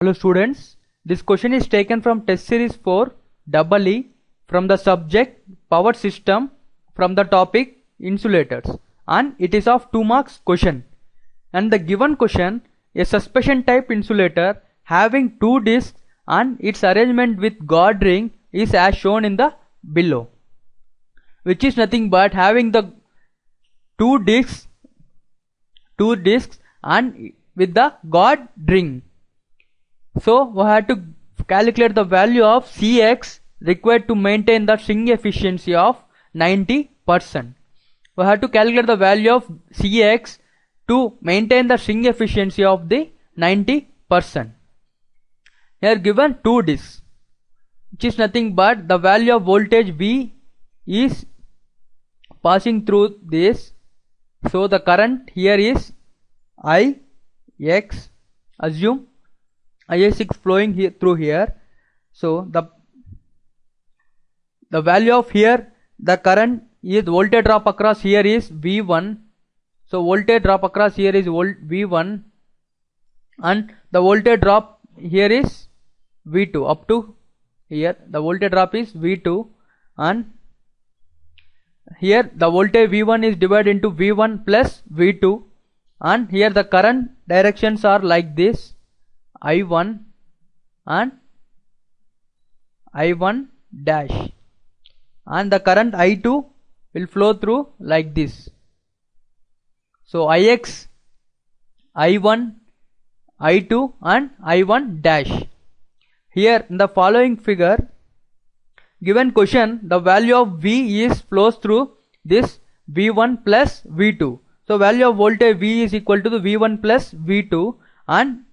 Hello students, this question is taken from test series 4 EE from the subject power system from the topic insulators, and it is of 2 marks question. And the given question, a suspension type insulator having 2 discs and its arrangement with guard ring is as shown in the below, which is nothing but having the 2 discs and with the guard ring. So we have to calculate the value of Cx required to maintain the string efficiency of 90%. We have to calculate the value of Cx to maintain the string efficiency of the 90%. Here given 2 discs, which is nothing but the value of voltage V is passing through this. So the current here is Ix, assume Is flowing here through here. So the value of here, the current is voltage drop across here is V1. So voltage drop across here is V1, and the voltage drop here is V2 up to here. The voltage drop is V2, and here the voltage V1 is divided into V1 plus V2, and here the current directions are like this: I1 and I1 dash, and the current I2 will flow through like this. So Ix, I1, I2 and I1 dash. Here in the following figure, given question, the value of V is flows through this V1 plus V2. So value of voltage V is equal to the V1 plus V2, and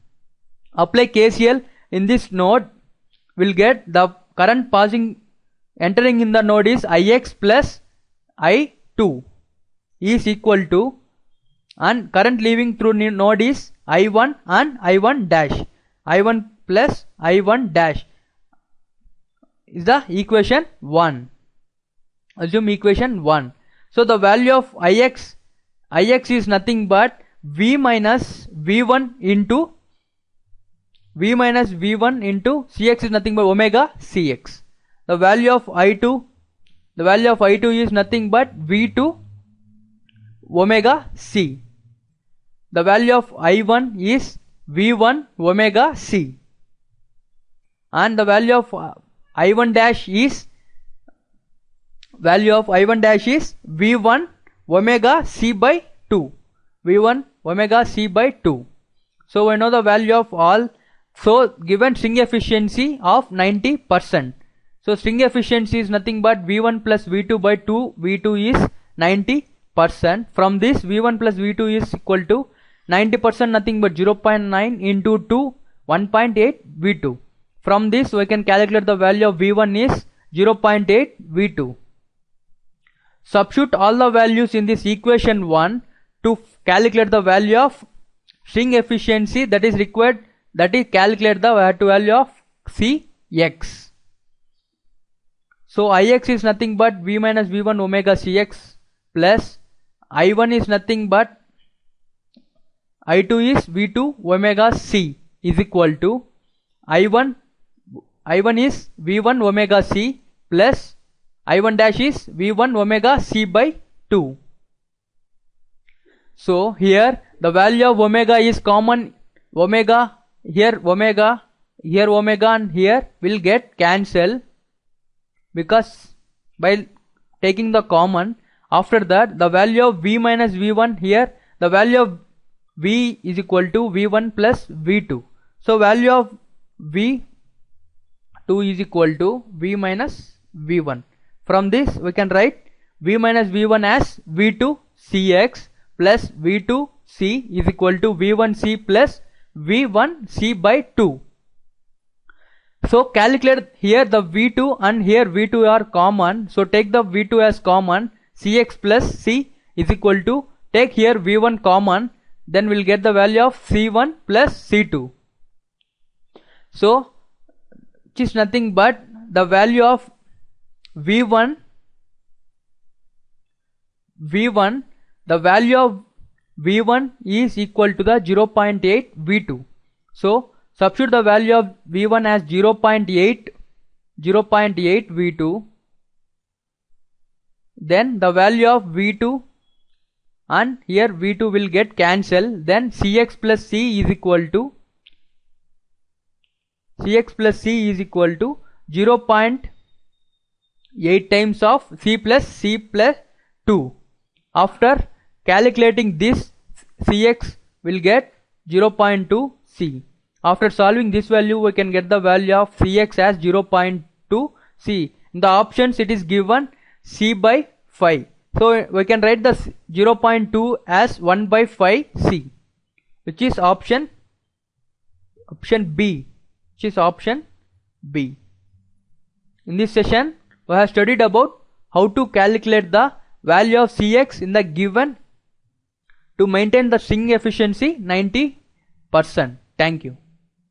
apply KCL in this node, will get the current entering in the node is Ix plus I2 is equal to, and current leaving through node is I1 and I1 dash. I1 plus I1 dash is the equation 1. Assume equation 1. So the value of Ix is nothing but V minus V1 into Cx is nothing but omega Cx. The value of I2 is nothing but V2 omega C. The value of I1 is V1 omega C, and the value of I1 dash is V1 omega C by 2. V1 omega C by 2. So we know the value of all. So given string efficiency of 90%. So string efficiency is nothing but V1 plus V2 by 2. V2 is 90%. From this, V1 plus V2 is equal to 90%, nothing but 0.9 into 2, 1.8 V2. From this we can calculate the value of V1 is 0.8 V2. Substitute all the values in this equation 1 to calculate the value of string efficiency that is required, that is calculate the value of Cx. So Ix is nothing but V minus V1 omega Cx plus I1 is nothing but I2 is V2 omega C is equal to I1 is V1 omega C plus I1 dash is V1 omega C by 2. So here the value of omega is common. Omega, and here will get cancel, because by taking the common. After that, the value of V minus V1, here the value of V is equal to V1 plus V2. So value of V2 is equal to V minus V1. From this we can write V minus V1 as V2 Cx plus V2 C is equal to V1 C plus V1 C by 2. So calculate here the V2 and here V2 are common. So take the V2 as common. Cx plus C is equal to, take here V1 common, then we'll get the value of C1 plus C2. So which is nothing but the value of V1, the value of V1 is equal to the 0.8 V2. So Substitute the value of V1 as 0.8 V2, then the value of V2, and here V2 will get cancelled. Then Cx plus C is equal to 0.8 times of C plus 2. After calculating this, Cx will get 0.2 C. After solving this value, we can get the value of Cx as 0.2 C. In the options it is given C by 5. So we can write the 0.2 as 1 by 5 C, which is option B. In this session, we have studied about how to calculate the value of Cx in the given to maintain the string efficiency 90%. Thank you.